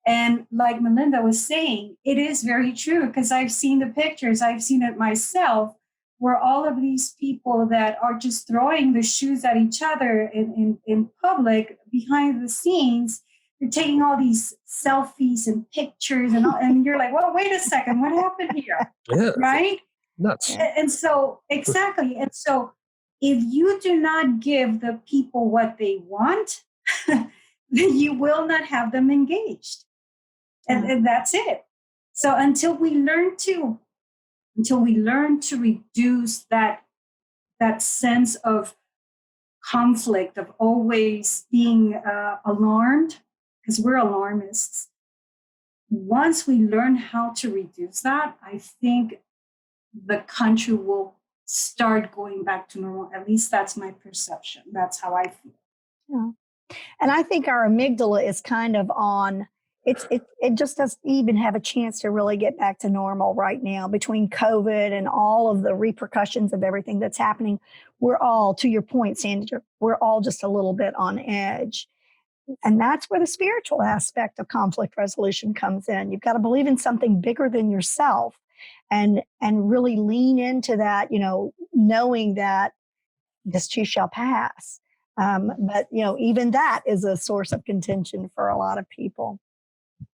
And like Melinda was saying, it is very true because I've seen the pictures, I've seen it myself, where all of these people that are just throwing the shoes at each other in public behind the scenes, you're taking all these selfies and pictures and you're like, well, wait a second, what happened here? Yeah. Right? Nuts. And so, exactly. And so if you do not give the people what they want, then you will not have them engaged. And that's it. So until we learn to reduce that sense of conflict, of always being alarmed, because we're alarmists. Once we learn how to reduce that, I think the country will start going back to normal. At least that's my perception. That's how I feel. Yeah. And I think our amygdala is kind of on. It just doesn't even have a chance to really get back to normal right now between COVID and all of the repercussions of everything that's happening. We're all, to your point, Sandra, we're all just a little bit on edge. And that's where the spiritual aspect of conflict resolution comes in. You've got to believe in something bigger than yourself and really lean into that, knowing that this too shall pass. But, even that is a source of contention for a lot of people.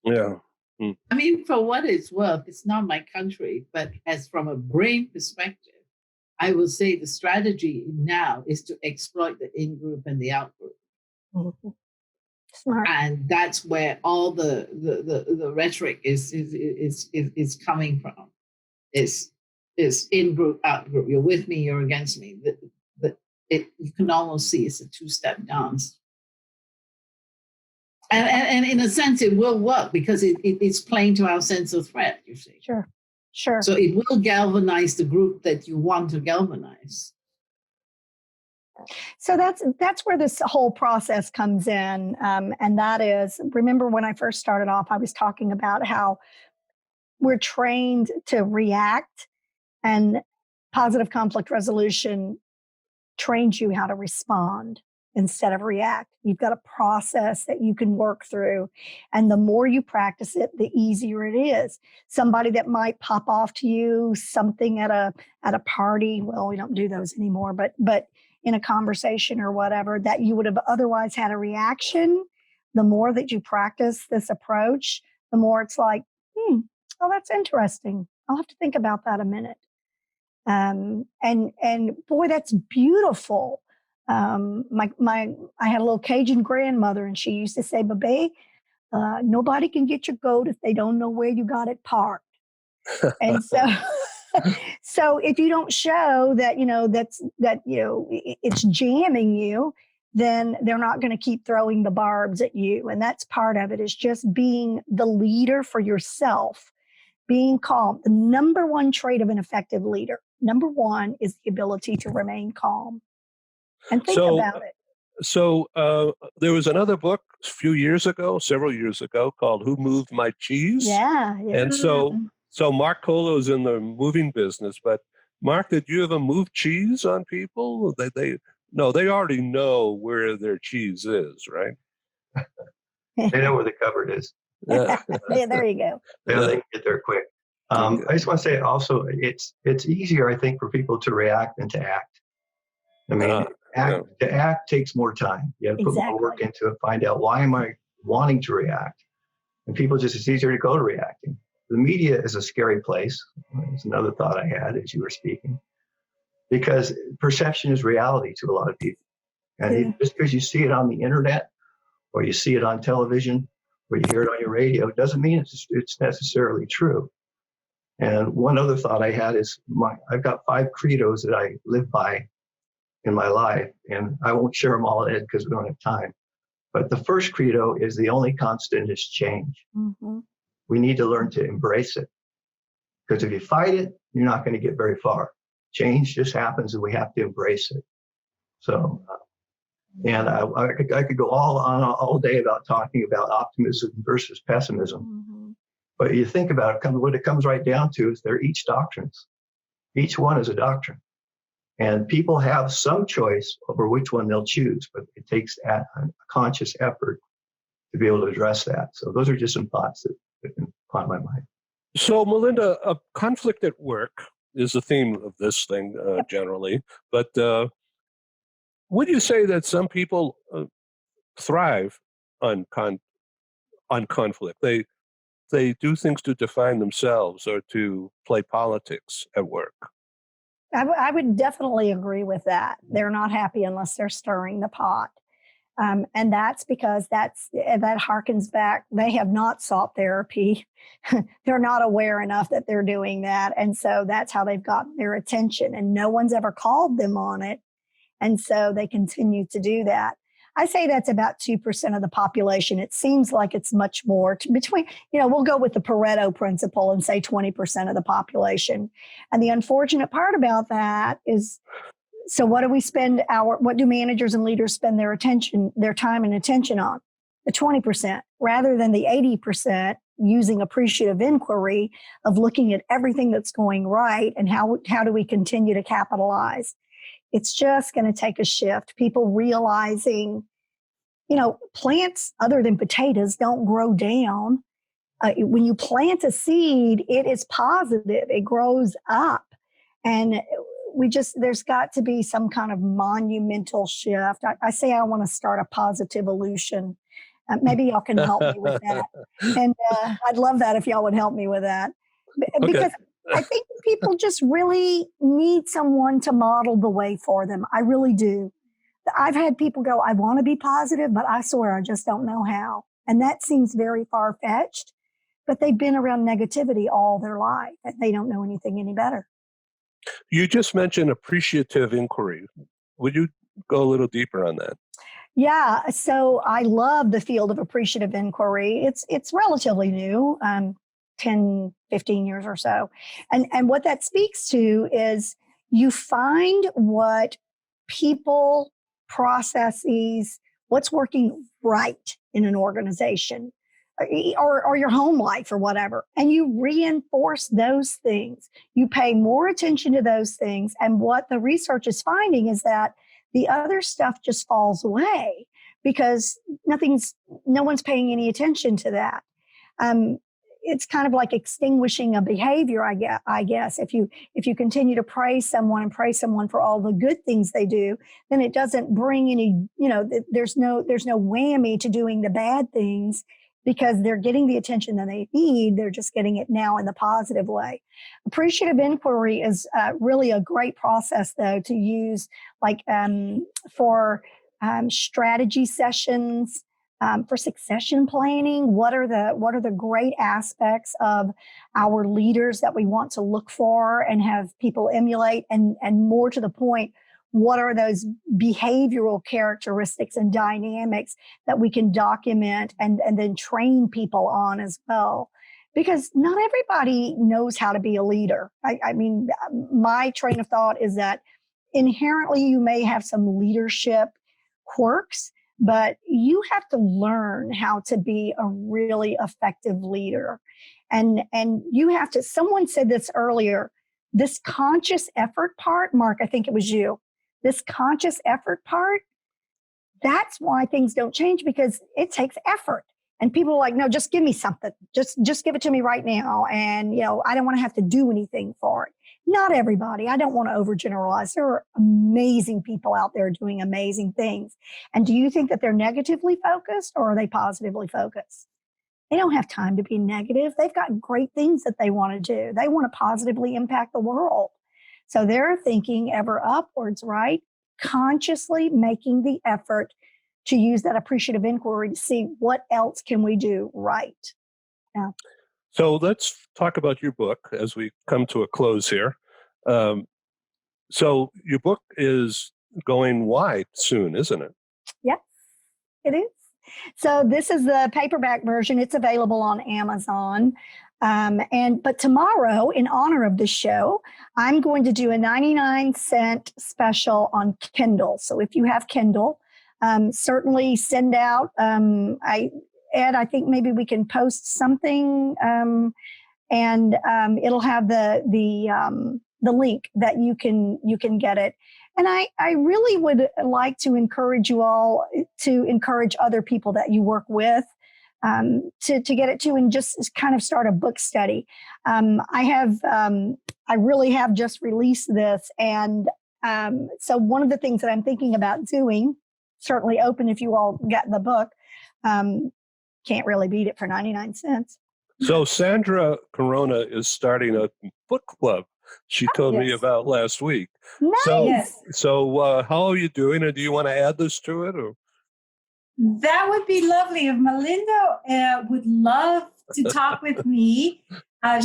Yeah. I mean, for what it's worth, it's not my country, but as from a brain perspective, I will say the strategy now is to exploit the in-group and the out-group. Mm-hmm. Smart. And that's where all the rhetoric is coming from. It's in-group, out-group. You're with me, you're against me. You can almost see it's a two-step dance. And in a sense, it will work because it's playing to our sense of threat, you see. Sure. So it will galvanize the group that you want to galvanize. So that's where this whole process comes in. And that is, remember when I first started off, I was talking about how we're trained to react, and positive conflict resolution trains you how to respond instead of react. You've got a process that you can work through. And the more you practice it, the easier it is. Somebody that might pop off to you, something at a party, well, we don't do those anymore, but in a conversation or whatever, that you would have otherwise had a reaction, the more that you practice this approach, the more it's like, oh, that's interesting. I'll have to think about that a minute. And boy, that's beautiful. I had a little Cajun grandmother, and she used to say, "Babe, nobody can get your goat if they don't know where you got it parked." And so if you don't show that, it's jamming you, then they're not going to keep throwing the barbs at you. And that's part of it, is just being the leader for yourself, being calm. The number one trait of an effective leader, number one, is the ability to remain calm and think about it. So there was another book several years ago, called Who Moved My Cheese? Yeah. And so Mark Colo's in the moving business, but Mark, did you ever move cheese on people? They already know where their cheese is, right? They know where the cupboard is. Yeah. Yeah, there you go. Yeah, they can get there quick. I just want to say also, it's easier, I think, for people to react than to act. I mean, to act takes more time. You have to put more work into it, find out, why am I wanting to react? And it's easier to go to reacting. The media is a scary place. It's another thought I had as you were speaking, because perception is reality to a lot of people. And just because you see it on the internet, or you see it on television, or you hear it on your radio, doesn't mean it's necessarily true. And one other thought I had is I've got 5 credos that I live by in my life, and I won't share them all, Ed, because we don't have time. But the first credo is the only constant is change. Mm-hmm. We need to learn to embrace it, because if you fight it, you're not going to get very far. Change just happens, and we have to embrace it. So, and I could go all day about talking about optimism versus pessimism. Mm-hmm. But you think about it, what it comes right down to is they're each doctrines. Each one is a doctrine. And people have some choice over which one they'll choose, but it takes a conscious effort to be able to address that. So those are just some thoughts that can pop in my mind. So, Melinda, conflict at work is the theme of this thing generally. But would you say that some people thrive on conflict? They do things to define themselves or to play politics at work. I would definitely agree with that. They're not happy unless they're stirring the pot. And that's because that harkens back. They have not sought therapy. They're not aware enough that they're doing that. And so that's how they've gotten their attention. And no one's ever called them on it. And so they continue to do that. I say that's about 2% of the population. It seems like it's much more between, we'll go with the Pareto principle and say 20% of the population. And the unfortunate part about that is, so what do managers and leaders spend their time and attention on? The 20% rather than the 80% using appreciative inquiry of looking at everything that's going right and how do we continue to capitalize. It's just going to take a shift. People realizing, plants other than potatoes don't grow down. When you plant a seed, it is positive. It grows up. And there's got to be some kind of monumental shift. I say I want to start a positive evolution. Maybe y'all can help me with that. And I'd love that if y'all would help me with that. Because I think people just really need someone to model the way for them. I really do. I've had people go, I want to be positive, but I swear I just don't know how. And that seems very far-fetched, but they've been around negativity all their life and they don't know anything any better. You just mentioned appreciative inquiry. Would you go a little deeper on that? Yeah. So I love the field of appreciative inquiry. It's relatively new. 10, 15 years or so. And what that speaks to is you find what people, processes, what's working right in an organization or your home life or whatever. And you reinforce those things. You pay more attention to those things. And what the research is finding is that the other stuff just falls away because no one's paying any attention to that. It's kind of like extinguishing a behavior, I guess. If you continue to praise someone for all the good things they do, then it doesn't bring any, there's no whammy to doing the bad things because they're getting the attention that they need. They're just getting it now in the positive way. Appreciative inquiry is really a great process, though, to use for strategy sessions. For succession planning, what are the great aspects of our leaders that we want to look for and have people emulate? And more to the point, what are those behavioral characteristics and dynamics that we can document and then train people on as well? Because not everybody knows how to be a leader. I mean, my train of thought is that inherently you may have some leadership quirks, but you have to learn how to be a really effective leader. And you have to, someone said this earlier, this conscious effort part, Mark, I think it was you, this conscious effort part, that's why things don't change because it takes effort. And people are like, no, just give me something. Just give it to me right now. And, I don't want to have to do anything for it. Not everybody. I don't want to overgeneralize. There are amazing people out there doing amazing things. And do you think that they're negatively focused or are they positively focused? They don't have time to be negative. They've got great things that they want to do. They want to positively impact the world. So they're thinking ever upwards, right? Consciously making the effort to use that appreciative inquiry to see what else can we do right. Yeah. So let's talk about your book as we come to a close here. So your book is going wide soon, isn't it? Yes, it is. So this is the paperback version. It's available on Amazon. But tomorrow, in honor of the show, I'm going to do a 99-cent special on Kindle. So if you have Kindle, certainly send out. Ed, I think maybe we can post something, and it'll have the link that you can get it. And I really would like to encourage you all to encourage other people that you work with to get it to, and just kind of start a book study. I really have just released this, and so one of the things that I'm thinking about doing, certainly open if you all get the book, can't really beat it for 99 cents. So Sandra Corona is starting a book club. She told me about last week. Nice. So how are you doing? And do you want to add this to it? Or? That would be lovely. If Melinda would love to talk with me,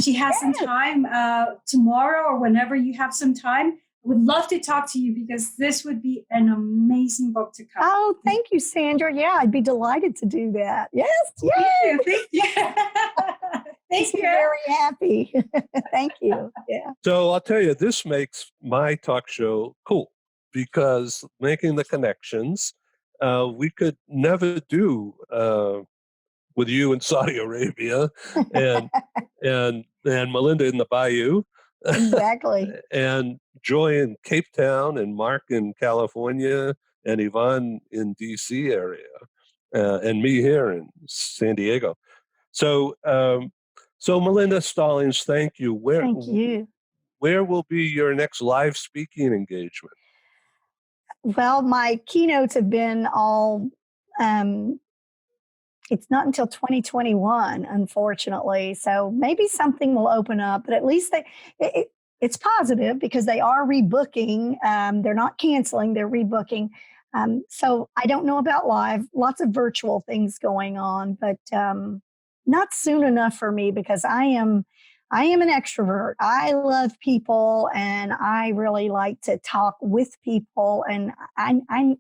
she has some time tomorrow or whenever you have some time. I would love to talk to you because this would be an amazing book to cover. Oh, thank you, Sandra. Yeah, I'd be delighted to do that. Yes, Thank you. Thank you. Very happy. Thank you. Yeah. So I'll tell you, this makes my talk show cool because making the connections, we could never do with you in Saudi Arabia and Melinda in the Bayou. Exactly. And Joy in Cape Town and Mark in California and Yvonne in DC area and me here in San Diego. So so Melinda Stallings, thank you. Thank you. Where will be your next live speaking engagement? Well, my keynotes have been all, it's not until 2021, unfortunately. So maybe something will open up, but at least it's positive because they are rebooking. They're not canceling, they're rebooking. So I don't know about live, lots of virtual things going on, but not soon enough for me because I am an extrovert. I love people and I really like to talk with people. And I'm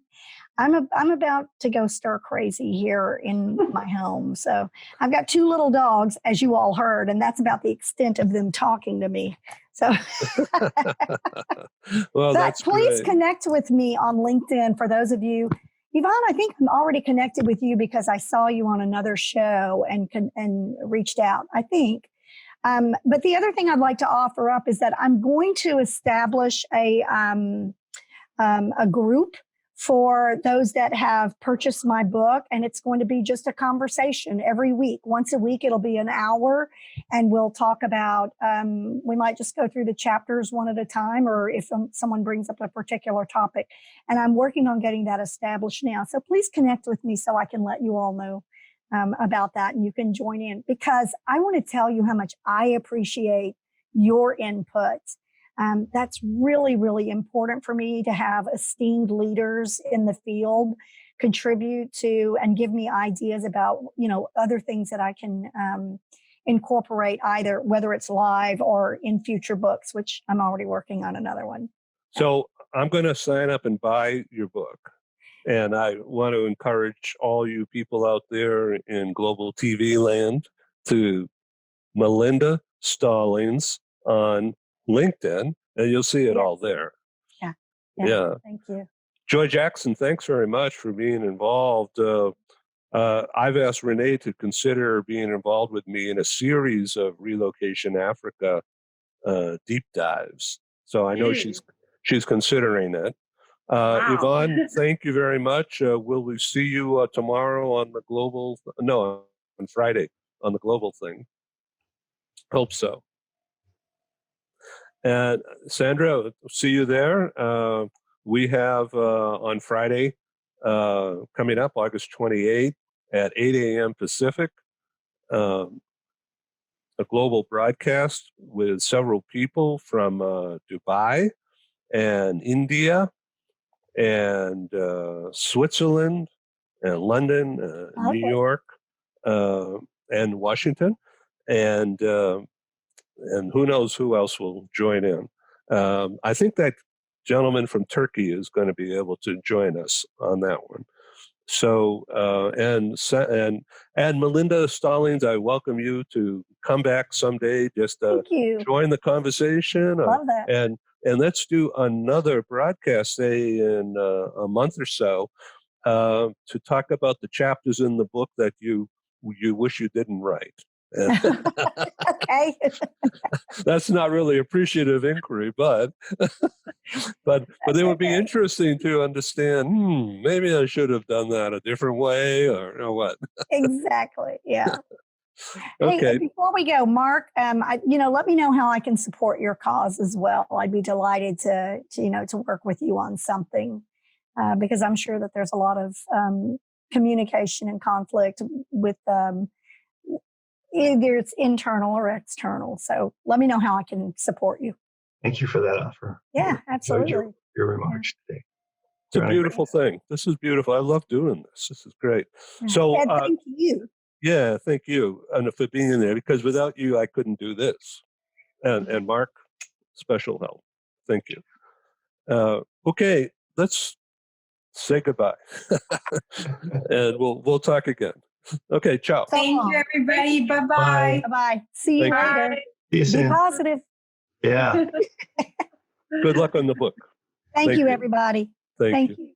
about to go stir crazy here in my home. So I've got 2 little dogs, as you all heard, and that's about the extent of them talking to me. So, well, but please great. Connect with me on LinkedIn for those of you. Yvonne, I think I'm already connected with you because I saw you on another show and reached out, I think. But the other thing I'd like to offer up is that I'm going to establish a group for those that have purchased my book, and it's going to be just a conversation every week. Once a week, it'll be an hour, and we'll talk about, we might just go through the chapters one at a time, or if someone brings up a particular topic. And I'm working on getting that established now. So please connect with me so I can let you all know about that, and you can join in, because I want to tell you how much I appreciate your input. That's really, really important for me to have esteemed leaders in the field contribute to and give me ideas about, other things that I can incorporate, either whether it's live or in future books, which I'm already working on another one. So I'm going to sign up and buy your book. And I want to encourage all you people out there in global TV land to Melinda Stallings on LinkedIn, and you'll see it all there. Yeah. Thank you. Joy Jackson, thanks very much for being involved. I've asked Renee to consider being involved with me in a series of Relocation Africa deep dives. So I know she's considering it. Wow. Yvonne, thank you very much. Will we see you tomorrow on the on Friday on the global thing? Hope so. And Sandra, see you there. We have on Friday coming up, August 28th at 8 a.m. Pacific, a global broadcast with several people from Dubai and India and Switzerland and London, New York, and Washington. and who knows who else will join in. I think that gentleman from Turkey is going to be able to join us on that one. So and Melinda Stallings, I welcome you to come back someday. Just Thank you. join the conversation. Love that. And let's do another broadcast, say in a month or so, to talk about the chapters in the book that you wish you didn't write. Okay. That's not really appreciative inquiry, but it would be interesting to understand. Maybe I should have done that a different way, or what? Exactly. Yeah. Okay. Hey, before we go, Mark, let me know how I can support your cause as well. I'd be delighted to work with you on something, because I'm sure that there's a lot of communication and conflict with either it's internal or external. So let me know how I can support you. Thank you for that offer. Yeah, absolutely. Your remarks today. It's a beautiful thing. This is beautiful. I love doing this. This is great. Yeah. So Ed, thank you. Yeah, thank you, and for being there, because without you, I couldn't do this. And Mark, special help. Thank you. Okay, let's say goodbye, and we'll talk again. Okay, ciao. Thank you, everybody. Bye-bye. Bye. Bye-bye. See you Thank later. See you Be soon. positive. Yeah. Good luck on the book. Thank Thank you, you. everybody. Thank Thank you. you.